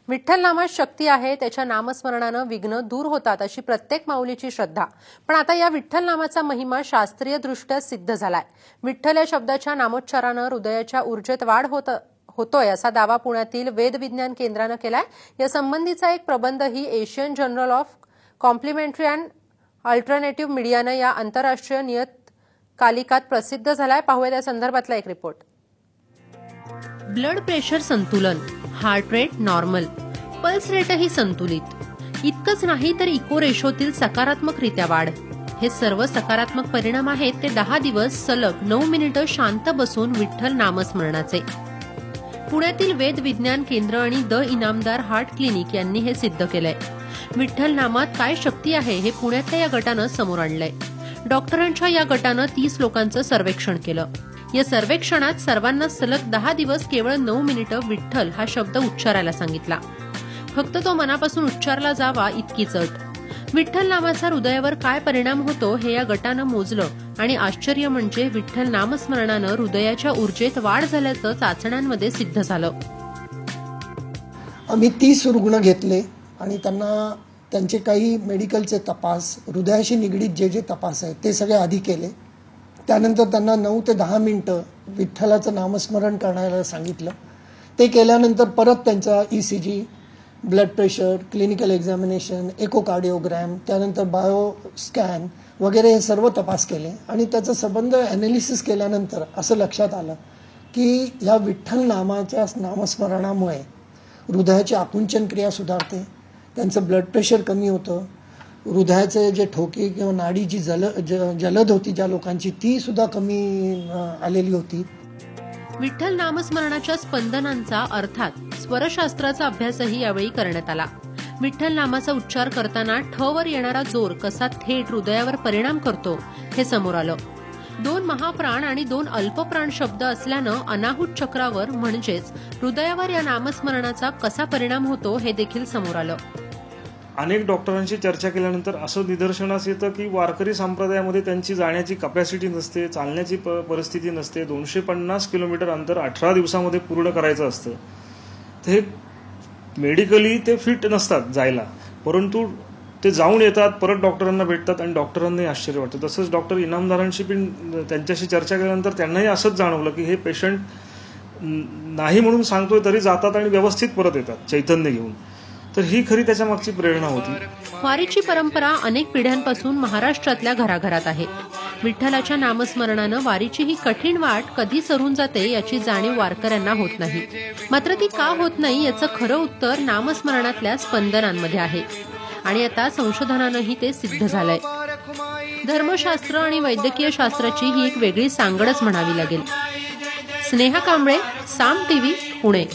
विठ्ठल नामात शक्ती आहे, त्याच्या नामस्मरणानं विघ्न दूर होतात अशी प्रत्येक माऊलीची श्रद्धा. पण आता या विठ्ठल नामाचा महिमा शास्त्रीयदृष्ट्या सिद्ध झालाय. विठ्ठल या शब्दाच्या नामोच्चारानं हृदयाच्या ऊर्जेत वाढ होतोय असा दावा पुण्यातील वेद विज्ञान केंद्रानं केलाय. या संबंधीचा एक प्रबंधही Asian journal of complementary and alternative मीडियानं या आंतरराष्ट्रीय नियतकालिकात प्रसिद्ध झालाय. पाहूया त्या संदर्भातला एक रिपोर्ट. ब्लड प्रेशर संतुलन, हार्ट रेट नॉर्मल, पल्स रेटही संतुलित. इतकंच नाही तर इको रेशोतील सकारात्मकरित्या वाढ. हे सर्व सकारात्मक परिणाम आहेत ते 10 दिवस सलग 9 मिनिटं शांत बसून विठ्ठल नामस्मरणाचे. पुण्यातील वेद विज्ञान केंद्र आणि द इनामदार हार्ट क्लिनिक यांनी हे सिद्ध केलंय. विठ्ठल नामात काय शक्ती आहे हे पुण्यातल्या या गटानं समोर आणलंय. डॉक्टरांच्या या गटानं 30 लोकांचं सर्वेक्षण केलं. या सर्वेक्षणात सर्वांना सलग 10 दिवस केवळ 9 मिनिटं विठ्ठल हा शब्द उच्चारायला सांगितला. फक्त तो मनापासून उच्चारला जावा इतकीच अट. विठ्ठल नामाचा हृदयावर काय परिणाम होतो हे या गटानं मोजलं आणि आश्चर्य म्हणजे विठ्ठल नामस्मरणानं हृदयाच्या ऊर्जेत वाढ झाल्याचं चाचण्यांमध्ये सिद्ध झालं. आम्ही 30 रुग्ण घेतले आणि त्यांना त्यांचे काही मेडिकलचे तपास, हृदयाशी निगडीत जे तपास आहेत ते सगळे आधी केले. त्यानंतर त्यांना 9 ते 10 मिनिटं विठ्ठलाचं नामस्मरण करायला सांगितलं. ते केल्यानंतर परत त्यांचा ECG, blood pressure, clinical examination, echocardiogram, त्यानंतर बायो स्कॅन वगैरे हे सर्व तपास केले आणि त्याचा संबंध ॲनालिसिस केल्यानंतर असं लक्षात आलं की या विठ्ठल नामाच्या नामस्मरणामुळे हृदयाची आकुंचन क्रिया सुधारते, त्यांचं ब्लड प्रेशर कमी होतं, हृदयाचे जे ठोके किंवा नाडी जी जलद होती ज्या लोकांची ती सुद्धा कमी आलेली होती. विठ्ठल नामस्मरणाच्या स्पंदनांचा अर्थात स्वरशास्त्राचा अभ्यासही यावेळी करण्यात आला. विठ्ठल नामाचा उच्चार करताना ठ वर येणारा जोर कसा थेट हृदयावर परिणाम करतो हे समोर आलं. 2 महाप्राण आणि 2 अल्पप्राण शब्द असल्यानं अनाहूत चक्रावर म्हणजेच हृदयावर या नामस्मरणाचा कसा परिणाम होतो हे देखील समोर आलं. अनेक डॉक्टरांशी चर्चा केल्यानंतर असं निदर्शनास येतं की वारकरी संप्रदायामध्ये त्यांची जाण्याची कपॅसिटी नसते, चालण्याची परिस्थिती नसते. 250 किलोमीटर अंतर 18 दिवसामध्ये पूर्ण करायचं असतं. ते मेडिकली ते फिट नसतात जायला, परंतु ते जाऊन येतात, परत डॉक्टरांना भेटतात आणि डॉक्टरांनाही आश्चर्य वाटतं. तसंच डॉक्टर इनामदारांशी पण त्यांच्याशी चर्चा केल्यानंतर त्यांनाही असंच जाणवलं की हे पेशंट नाही म्हणून सांगतोय तरी जातात आणि व्यवस्थित परत येतात चैतन्य घेऊन. तर ही खरी त्याच्या मागची प्रेरणा होती. वारीची परंपरा अनेक पिढ्यांपासून महाराष्ट्रातल्या घराघरात आहे. विठ्ठलाच्या नामस्मरणानं वारीची ही कठीण वाट कधी सरून जाते याची जाणीव वारकऱ्यांना होत नाही. मात्र ती का होत नाही याचं खरं उत्तर नामस्मरणातल्या स्पंदनांमध्ये आहे आणि आता संशोधनानंही ते सिद्ध झालंय. धर्मशास्त्र आणि वैद्यकीय शास्त्राची ही एक वेगळी सांगडच म्हणावी लागेल. स्नेहा कांबळे, साम TV, पुणे.